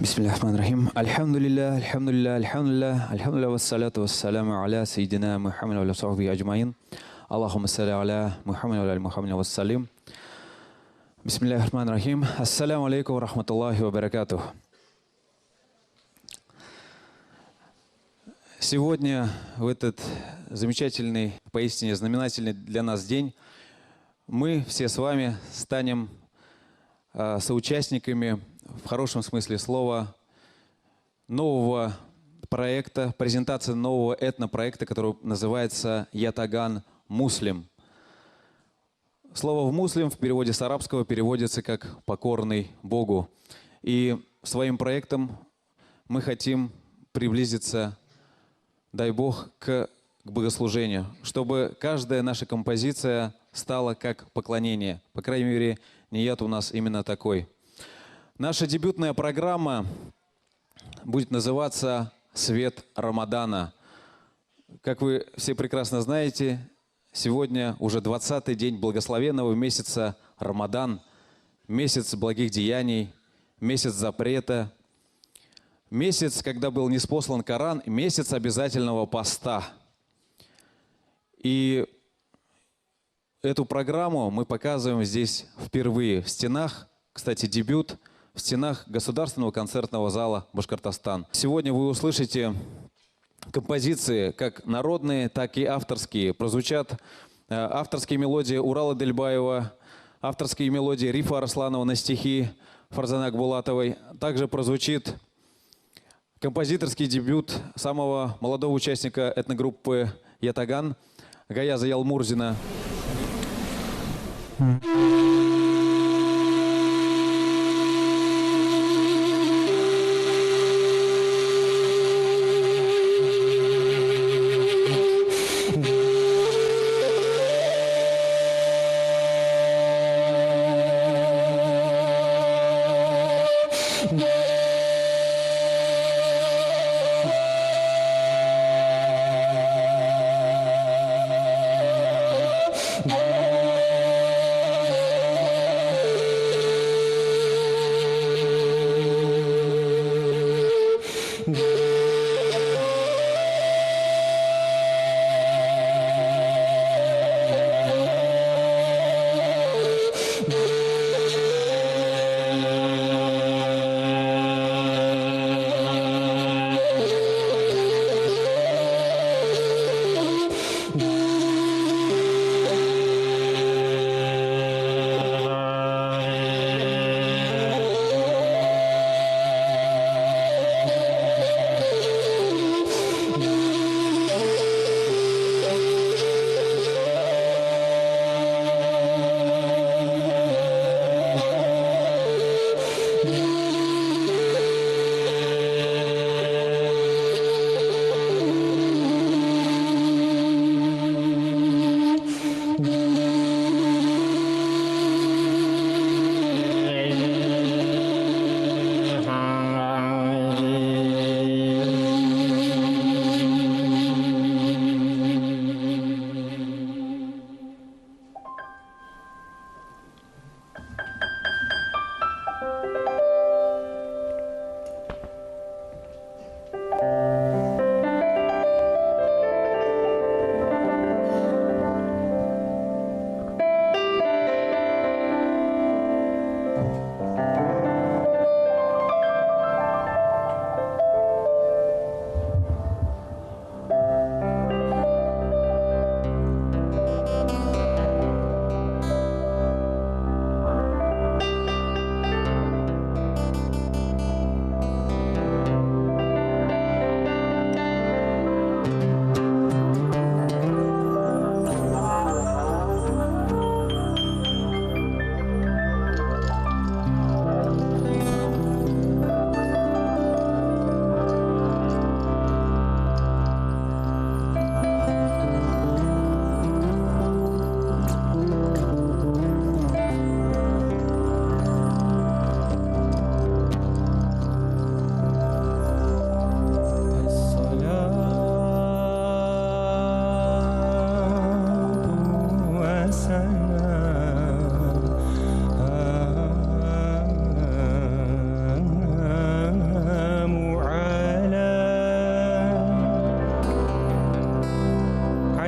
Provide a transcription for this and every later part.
Бисмиллахир-рахманир-рахим. Альхамдулилля, альхамдулилля, альхамдулилля, альхамдулилля, вассаляту вассаляму аля сайидина Мухаммад ва аля сахби аджмаин. Аллахумма салли аля Мухаммад ва аля Мухаммад вассалим. Бисмиллахир-рахманир-рахим. Ассаляму алейкум ва рахматуллахи ва баракатух. Сегодня, в этот замечательный, поистине знаменательный для нас день, мы все с вами станем соучастниками, в хорошем смысле слова, нового проекта, презентации нового этно-проекта, который называется «Йатаган Muslim». Слово «муслим» в переводе с арабского переводится как «покорный Богу». И своим проектом мы хотим приблизиться, дай Бог, к богослужению, чтобы каждая наша композиция стала как поклонение. По крайней мере, ният у нас именно такой. Наша дебютная программа будет называться «Свет Рамадана». Как вы все прекрасно знаете, сегодня уже 20-й день благословенного месяца Рамадан, месяц благих деяний, месяц запрета, месяц, когда был ниспослан Коран, месяц обязательного поста. И эту программу мы показываем здесь впервые в стенах, кстати, дебют, в стенах Государственного концертного зала Башкортостан. Сегодня вы услышите композиции как народные, так и авторские. Прозвучат авторские мелодии Урала Дельбаева, авторские мелодии Рифа Арсланова на стихи Фарзаны Акбулатовой. Также прозвучит композиторский дебют самого молодого участника этногруппы «Йатаган» Гаяза Ялмурзина.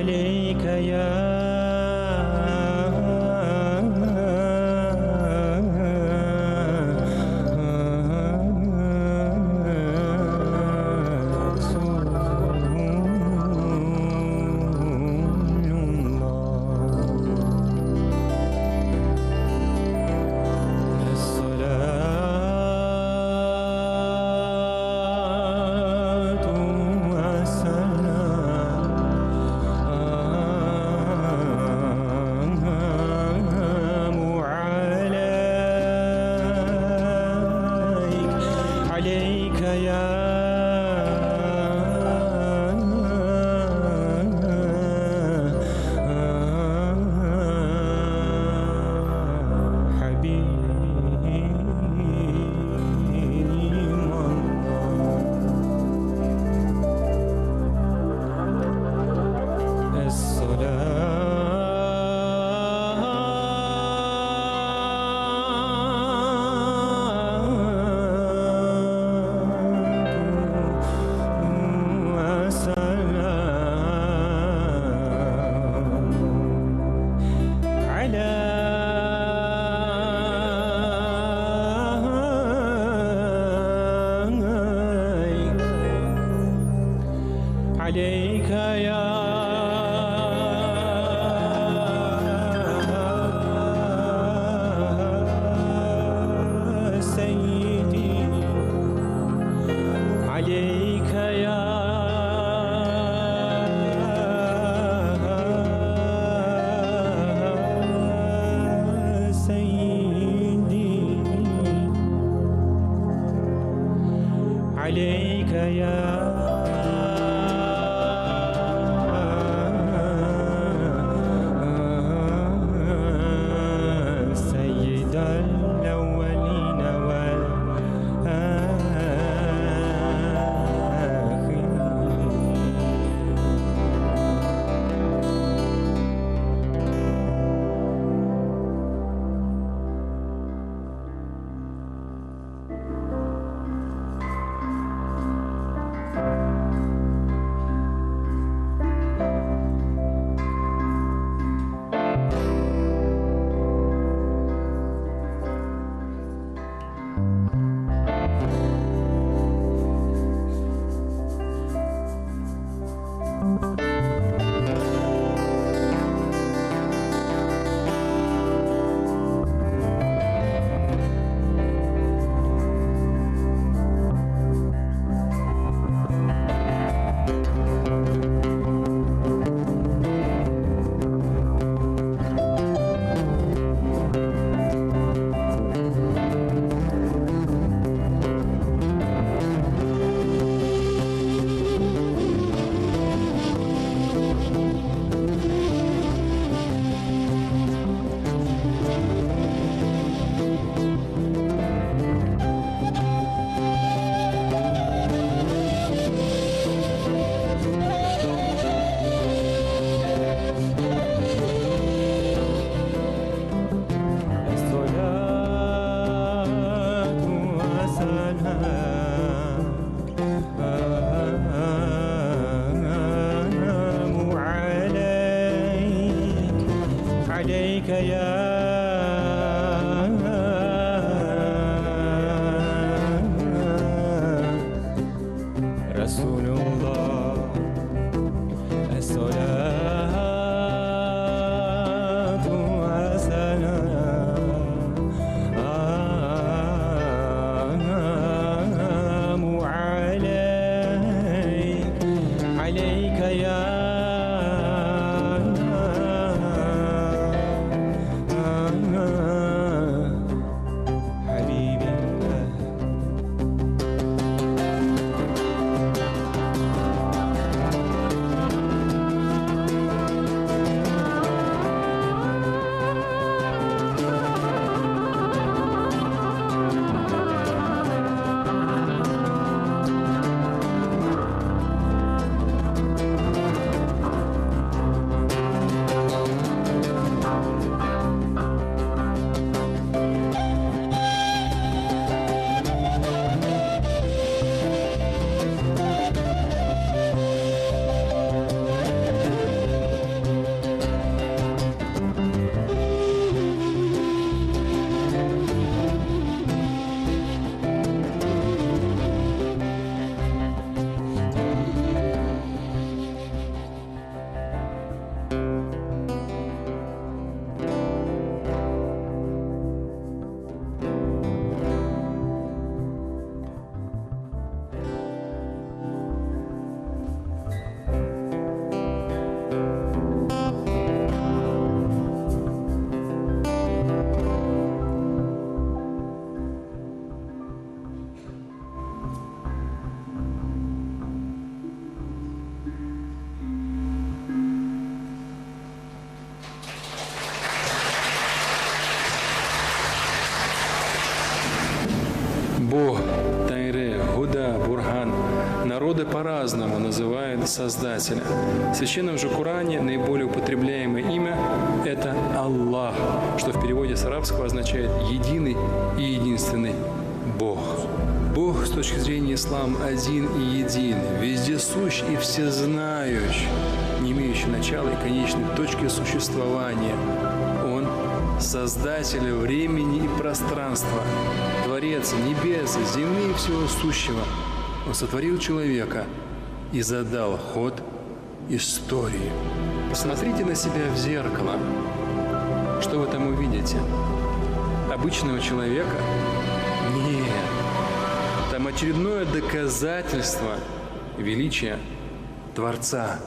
عليك يا по-разному называют Создателя. В Священном же Коране наиболее употребляемое имя – это Аллах, что в переводе с арабского означает «единый и единственный Бог». Бог с точки зрения ислама один и един, вездесущ и всезнающий, не имеющий начала и конечной точки существования. Он – Создатель времени и пространства, Творец небес, земли и всего сущего. Он сотворил человека и задал ход истории. Посмотрите на себя в зеркало. Что вы там увидите? Обычного человека? Нет. Там очередное доказательство величия Творца.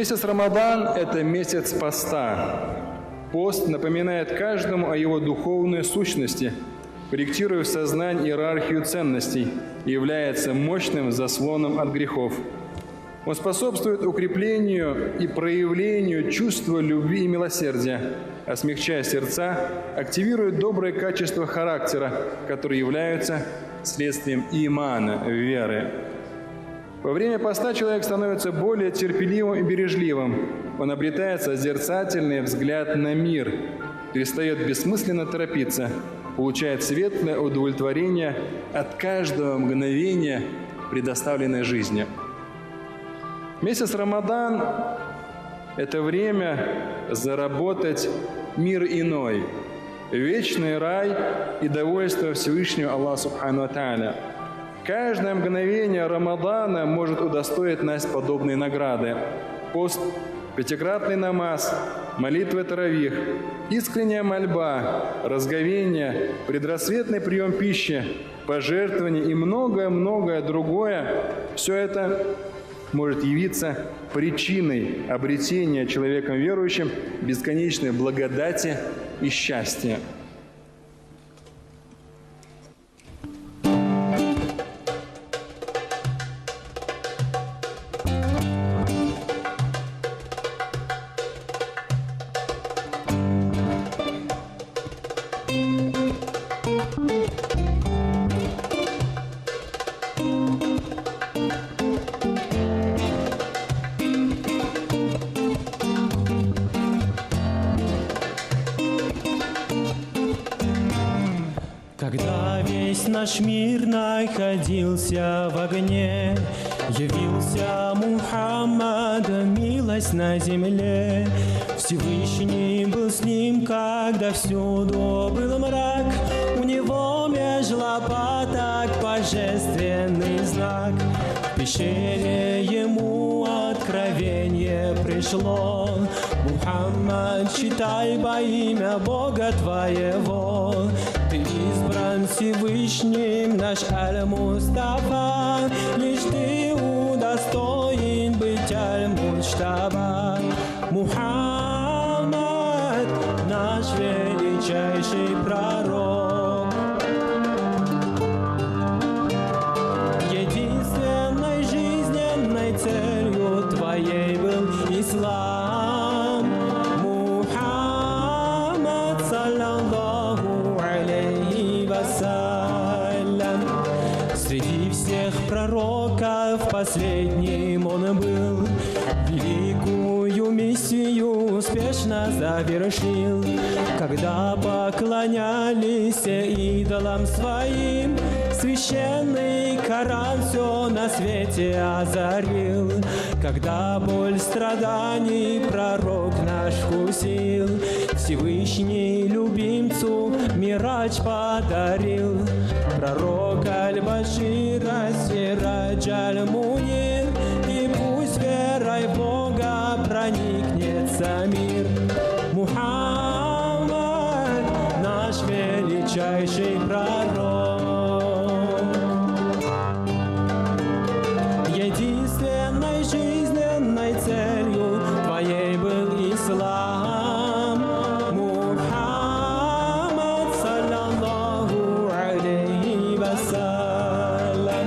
Месяц Рамадан – это месяц поста. Пост напоминает каждому о его духовной сущности, корректируя в сознании иерархию ценностей и является мощным заслоном от грехов. Он способствует укреплению и проявлению чувства любви и милосердия, а смягчая сердца, активирует добрые качества характера, которые являются следствием имана, веры. Во время поста человек становится более терпеливым и бережливым. Он обретает созерцательный взгляд на мир, перестает бессмысленно торопиться, получает светлое удовлетворение от каждого мгновения предоставленной жизни. Месяц Рамадан – это время заработать мир иной, вечный рай и довольство Всевышнего Аллаха Субхану ва Тааля. Каждое мгновение Рамадана может удостоить нас подобной награды. Пост, пятикратный намаз, молитва таравих, искренняя мольба, разговение, предрассветный прием пищи, пожертвования и многое-многое другое – все это может явиться причиной обретения человеком верующим бесконечной благодати и счастья. Наш мир находился в огне, явился Мухаммад, милость на земле. Всевышний был с ним, когда всюду был мрак. У него меж лопаток божественный знак. В пещере ему откровение пришло. Мухаммад, читай во имя Бога твоего. Ты избран Всевышним, наш Аль-Мустафа, лишь ты удостоен быть Аль-Муджтаба. Мухаммад, наш величайший пророк. Единственной жизненной целью твоей был ислам. Мухаммад, саллаллаху алейхи вассалям. Среди всех пророков последним он был. Великую миссию успешно завершил. Когда поклонялись идолам своим, священный Коран все на свете озарил. Когда боль страданий пророк наш вкусил, Всевышний любимцу мирадж подарил. Пророк Аль-Башира, Сирадж Аль-Мунир, и пусть верой в Бога проникнется мир. Мухаммад, наш величайший пророк. Единственной жизненной целью твоей был ислам. Мухаммад, саллаллаху алейхи вассалям.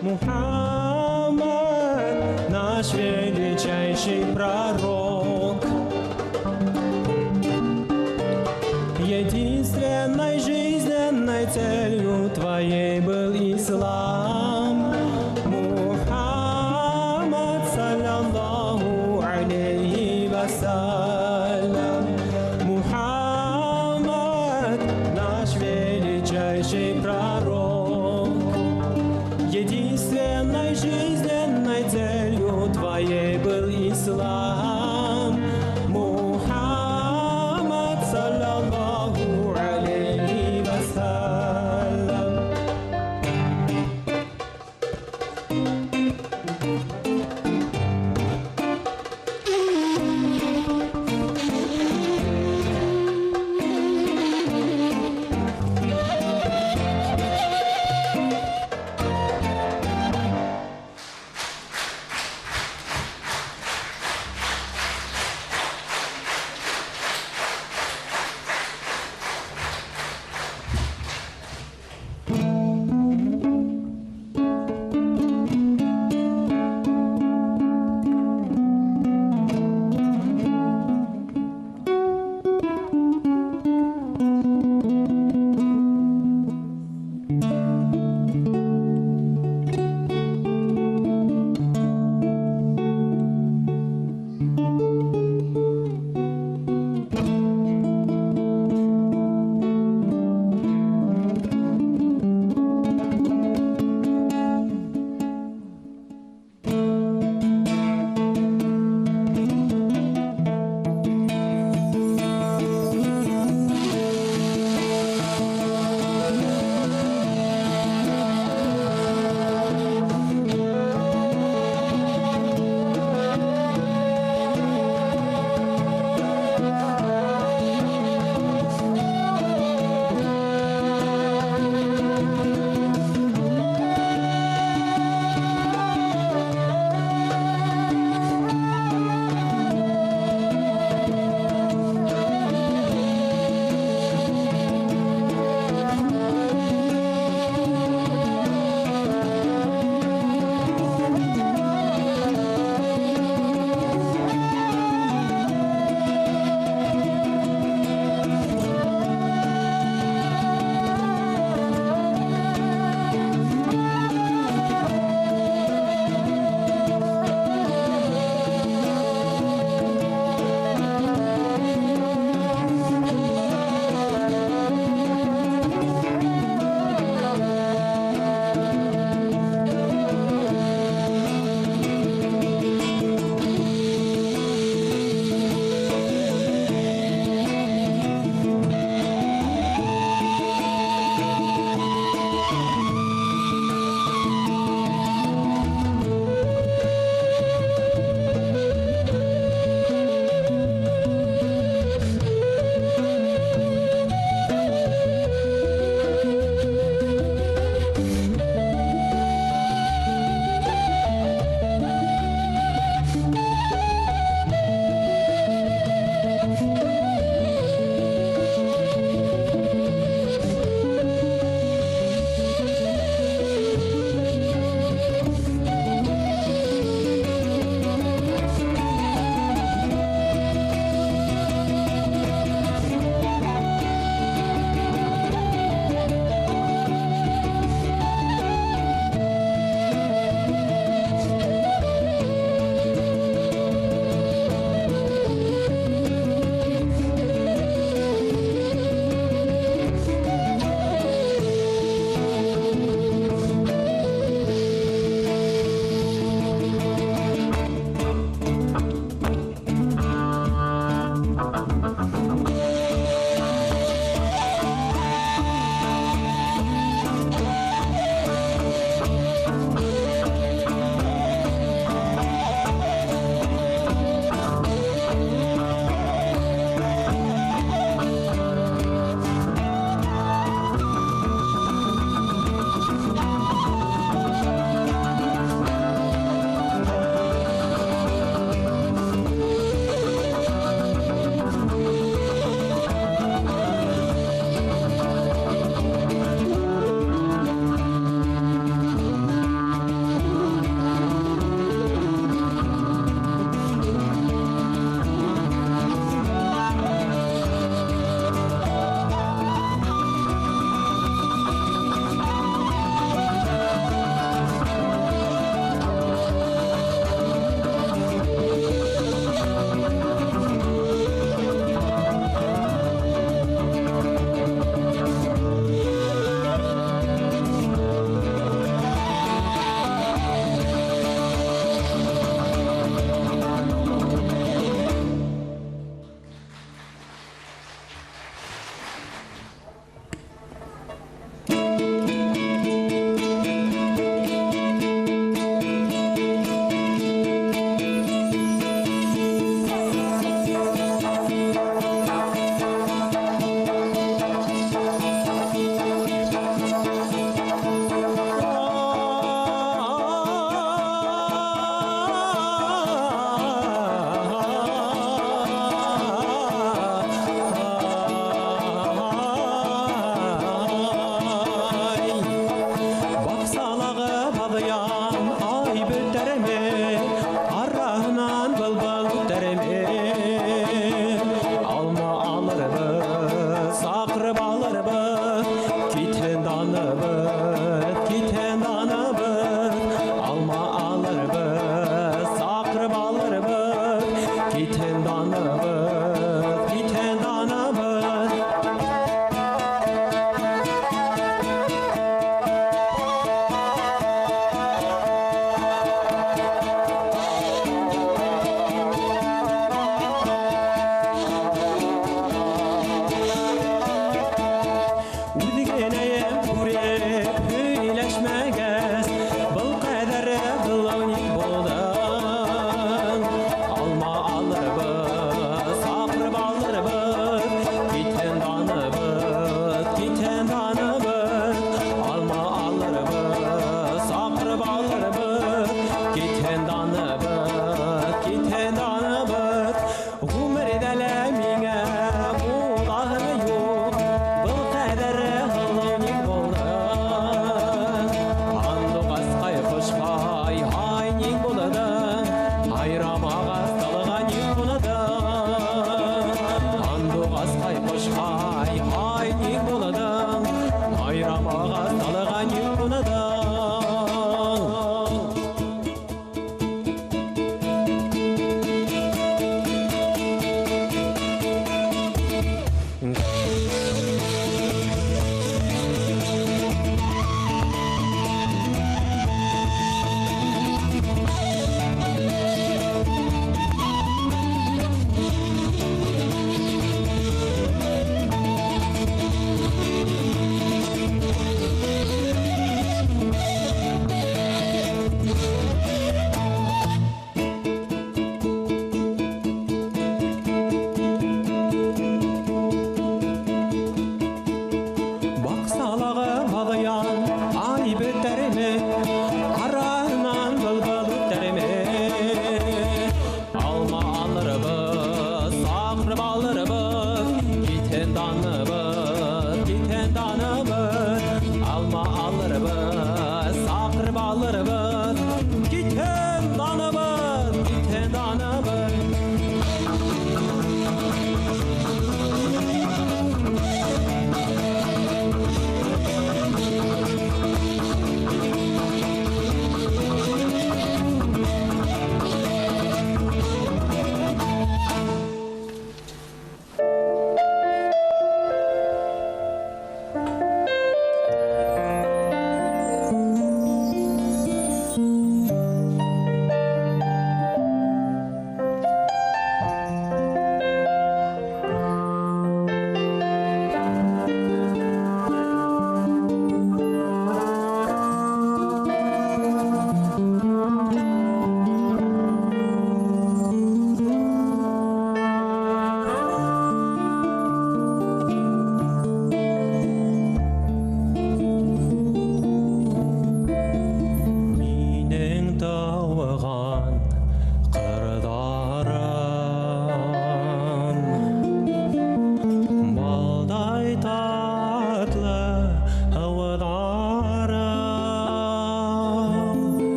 Мухаммад, наш величайший пророк. Единственной жизненной целью твоей был ислам. Мухаммад, единственной жизненной целью Твоей был ислам. Мухаммад, саллаллаху алейхи вассалям.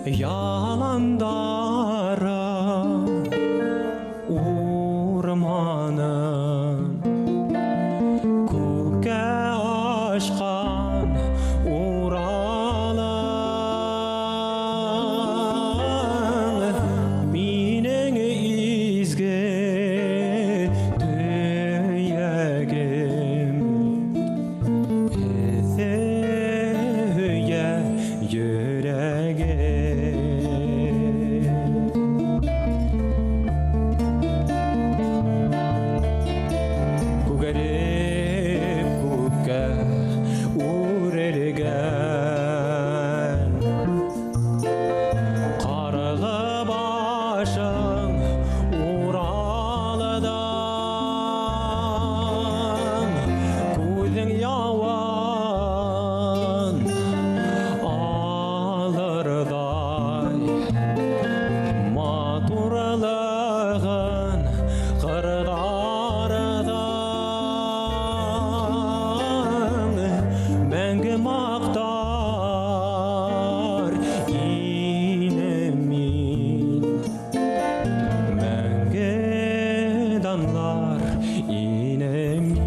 яландары урманын көкке ашқан уралың менің изге түйегім эсеуе жүрегім көкірек көкке өрілген қарғып ашың уралыдан көзің яуын алырдай матурлығын қырдардан мәңгі мақтар инемин мәңгі данлар инемин.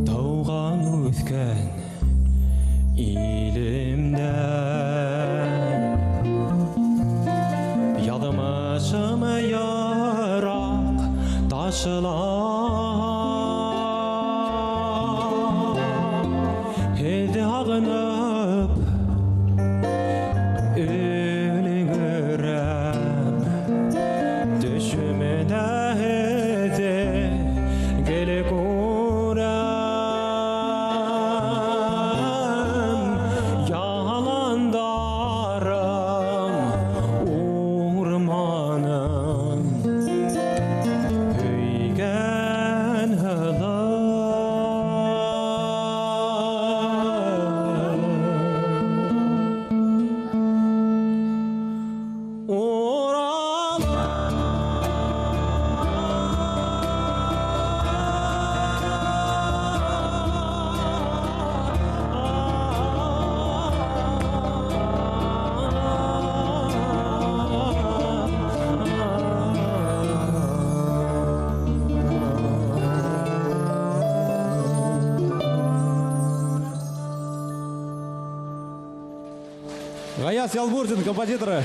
Тауған өскен илімден ядымышым йырақ ташылар еді ағынып өлігірім düşümde hede gele kuram yalandarım urmanım hüygen Гаяз Ялмурзин, композиторы.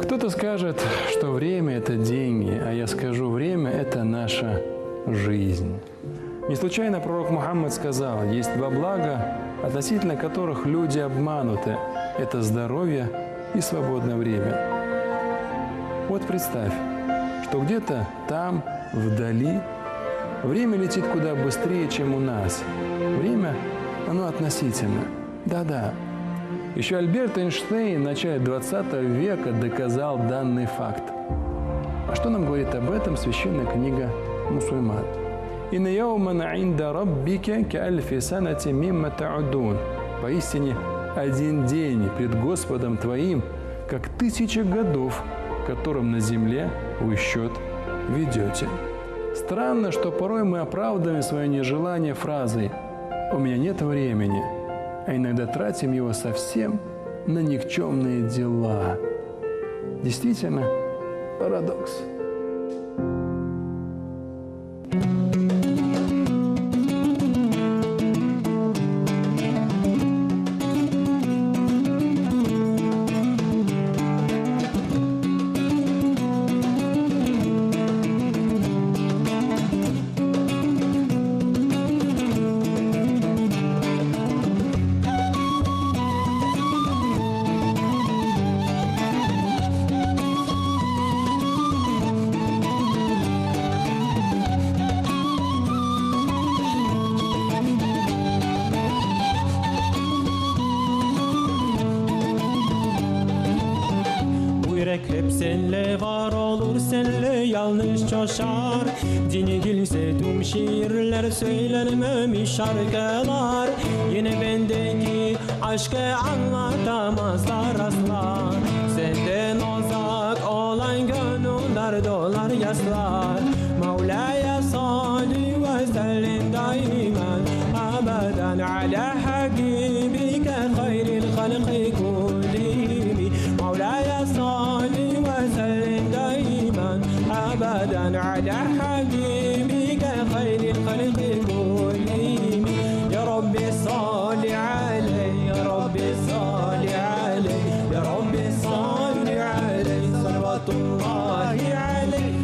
Кто-то скажет, что время – это деньги, а я скажу, время – это наша жизнь. Не случайно пророк Мухаммад сказал, есть два блага, относительно которых люди обмануты – это здоровье и свободное время. Вот представь, что где-то там, вдали, время летит куда быстрее, чем у нас. Время, оно относительно. Да-да. Еще Альберт Эйнштейн в начале 20 века доказал данный факт. А что нам говорит об этом священная книга мусульман? «Инна яуман инда раббика каальфи санати мимма та'удун». Поистине, один день пред Господом твоим, как 1000 годов, которым на земле вы счет ведете. Странно, что порой мы оправдываем свое нежелание фразой «у меня нет времени». а иногда тратим его совсем на никчемные дела. Действительно, парадокс. Hep senle var olur, senle yanlış coşar. Dini gülse tüm şiirler, söylenmemiş şarkılar. Yine bendeki aşkı anlatamazlar asla. Senden uzak olan gönüller dolar yaslar. Mevla'ya salli ve sellim daiman abadan ala habibike hayril halqi kullihim. Mevla'ya salli ve sellim daiman abadan ala habibike hayril halqi kullihim. Ya Rabbi salli aleyh, ya Rabbi salli aleyh, ya Rabbi salli aleyh, salavatullahi aleyh.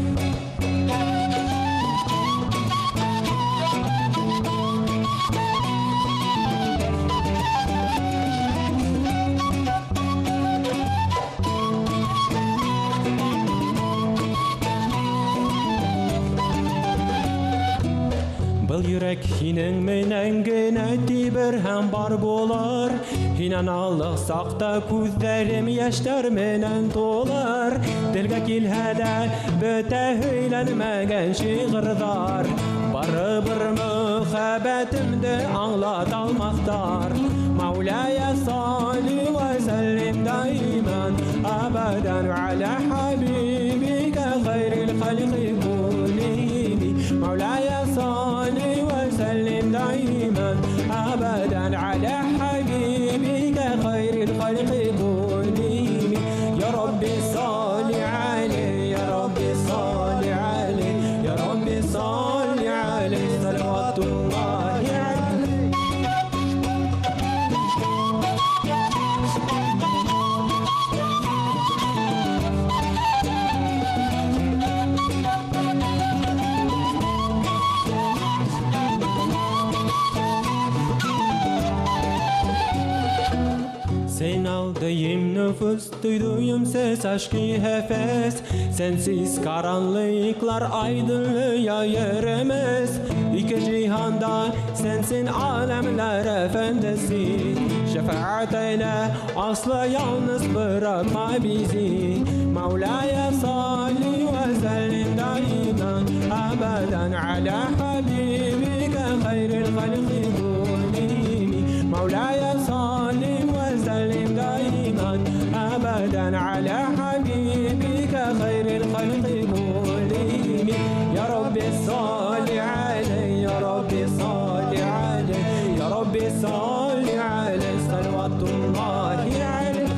Был yürek hinen menen gene bir hem bar bolar. Hinen alırsak da gözlerim yaşlar menen dolar. Dilge kilhede böte höylenmegen şiirdar. Barı bir mühabbetimde anlat almaktar. Mevla'ya salli ve sellim daiman abadan ala habibike hayril halqi kullihim. Mevla'ya salli ve sellim daiman abadan ala habibike hayril halqi kullihim. Ya Rabbi salli aleyh, ya Rabbi salli aleyh, ya Rabbi salli aleyh, salavatullahi aleyh. Sen aldığım nüfus, duyduğum ses, aşkı hefes. Sensiz karanlıklar aydınlığa yeremez. İki cihanda sensin alemler efendisi. Şefaat eyle, asla yalnız bırakma bizi. Mevla'ya salli ve sellim daiman abadan ala habibike hayril halqi kullihim. Mevla'ya salli ve sellim daiman abadan ala habibike hayril halqi kullihim. Ya Rabbi salli aleyh, ya Rabbi salli aleyh, ya Rabbi salli aleyh, salavatullahi aleyh.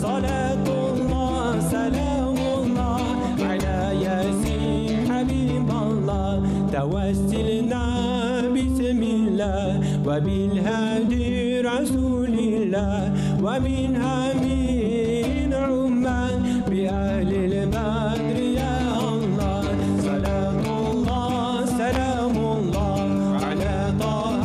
صلاة الله سلام الله على ياسين حبيب الله توسلنا بسم الله وبالهادي رسول الله ومنها من عمان بأهل البدر يا الله صلاة الله سلام الله على طه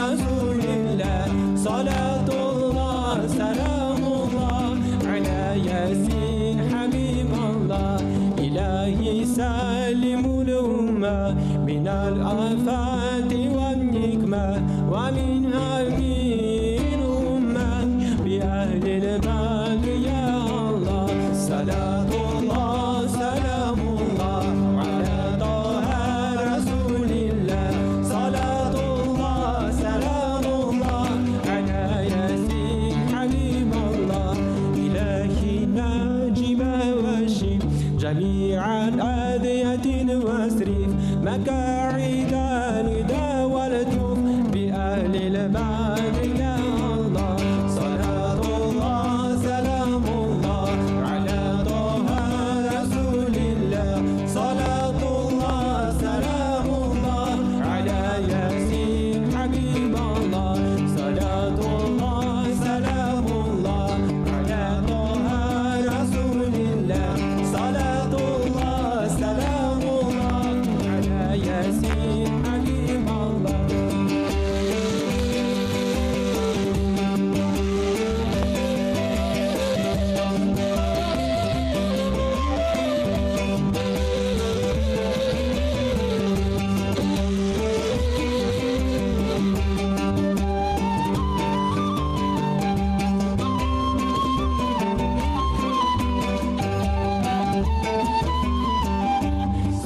رسول الله صلاة الله سلام الله على ياسين حبيب الله إلهي سالم الأمة من الآفات والنكمة ومنها من أمة بأهل البدر يا الله صلاة الله سلام الله على طه رسول الله صلاة الله سلام الله على ياسين حبيب الله إلهي ناجب وشف جميع الأذية واصرف مكاعد الندى والتوف بأهل البعد يا الله صلاة الله سلام الله على طه رسول الله صلاة الله سلام الله على ياسين حبيب الله صلاة الله سلام الله على طه رسول الله صلاة الله سلام الله على ياسين حبيب الله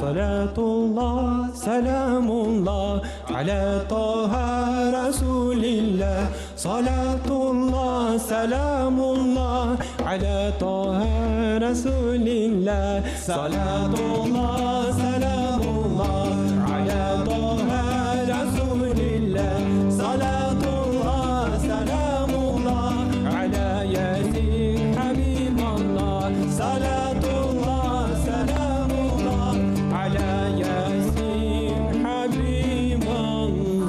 صلاة الله سلام الله على طه رسول الله صلاة الله سلام الله على طه رسول الله صلاة الله سلام الله على طه رسول الله صلاة الله سلام الله على ياسين حبيب الله صلاة الله سلام الله على ياسين حبيب الله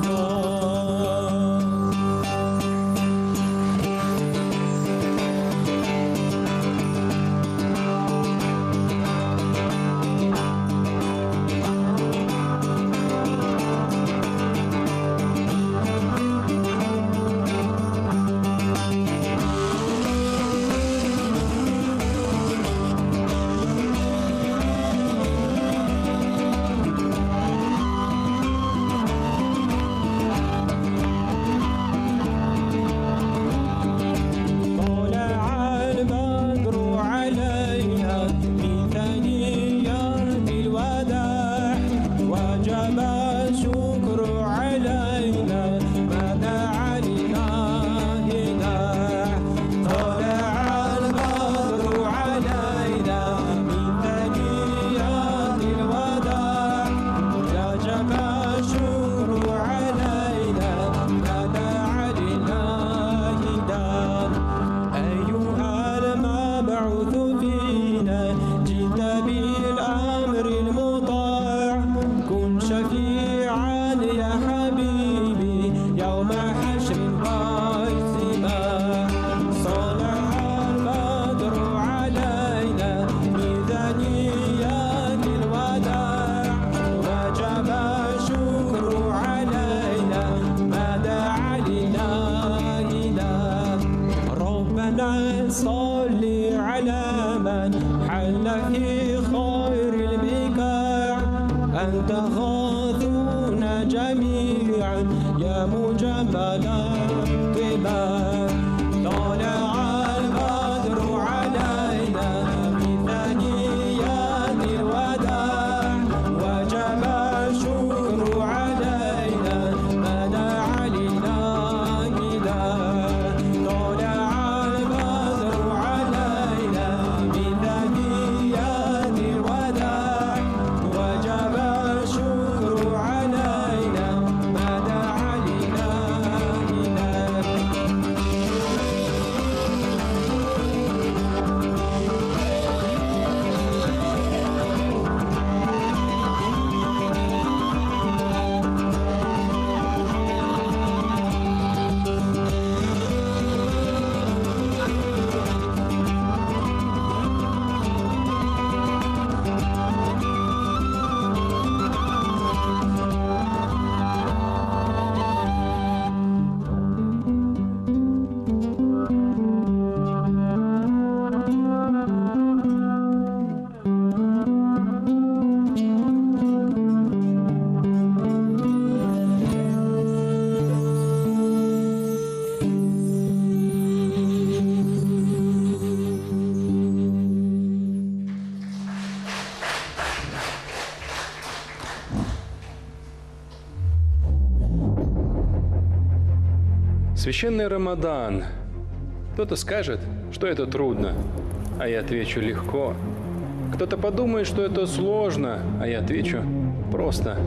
أنت غاثونا جميعا يا مجمل الطباع طلع البدر علينا من ثنيات الوداع وجب الشكر علينا ما دعا لله داع طلع البدر علينا من ثنيات الوداع وجب الشكر علينا Священный Рамадан. Кто-то скажет, что это трудно, а я отвечу легко. Кто-то подумает, что это сложно, а я отвечу просто.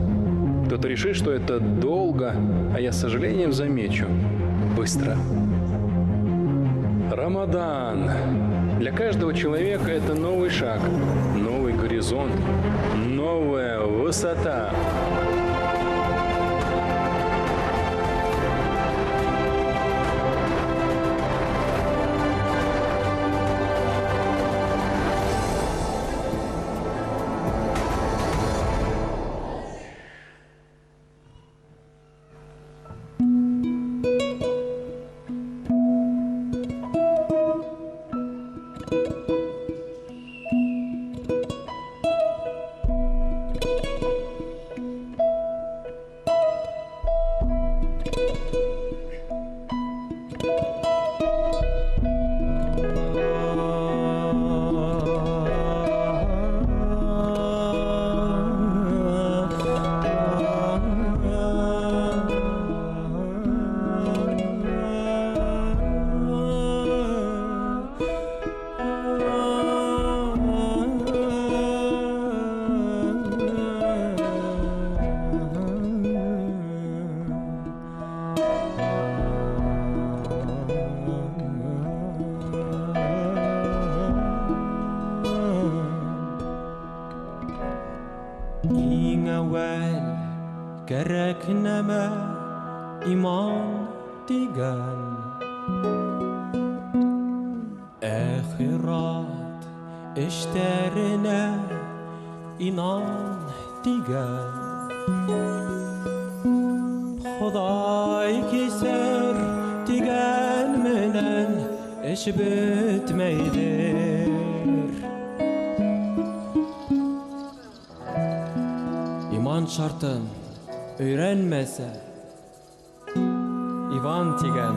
Кто-то решит, что это долго, а я с сожалением замечу быстро. Рамадан. Для каждого человека это новый шаг, новый горизонт, новая высота. Şartın öğrenmese İvan tigen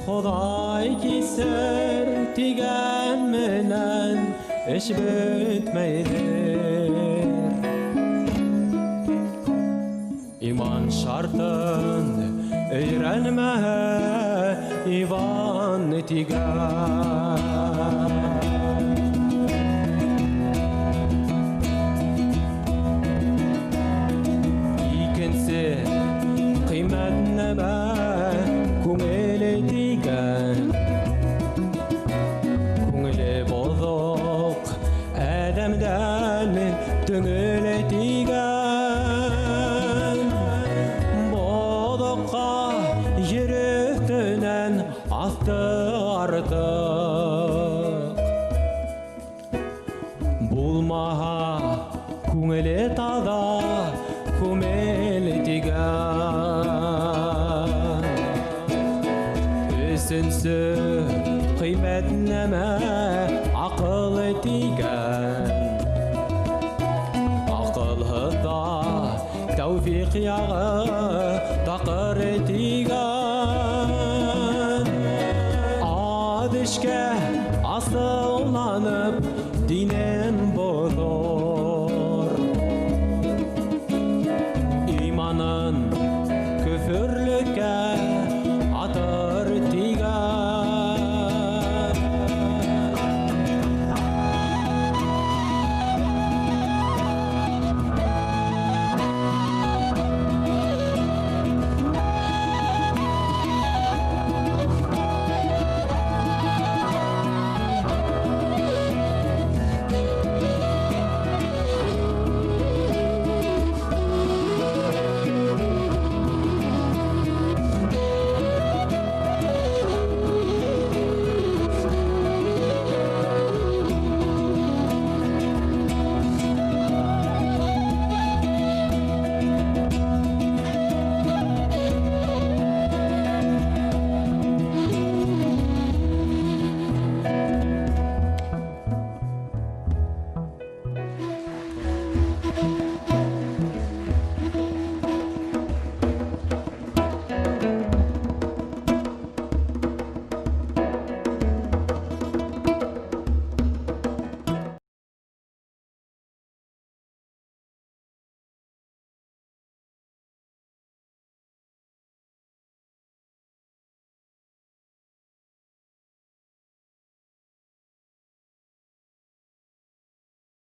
Xuday keser tigen menen iş bitmeydir İman şartın öğrenme İvan tigen kıymetneme akıl etigen akıl hıda tevfik yağı takır etigen adışke asıllanıp dinen boğdu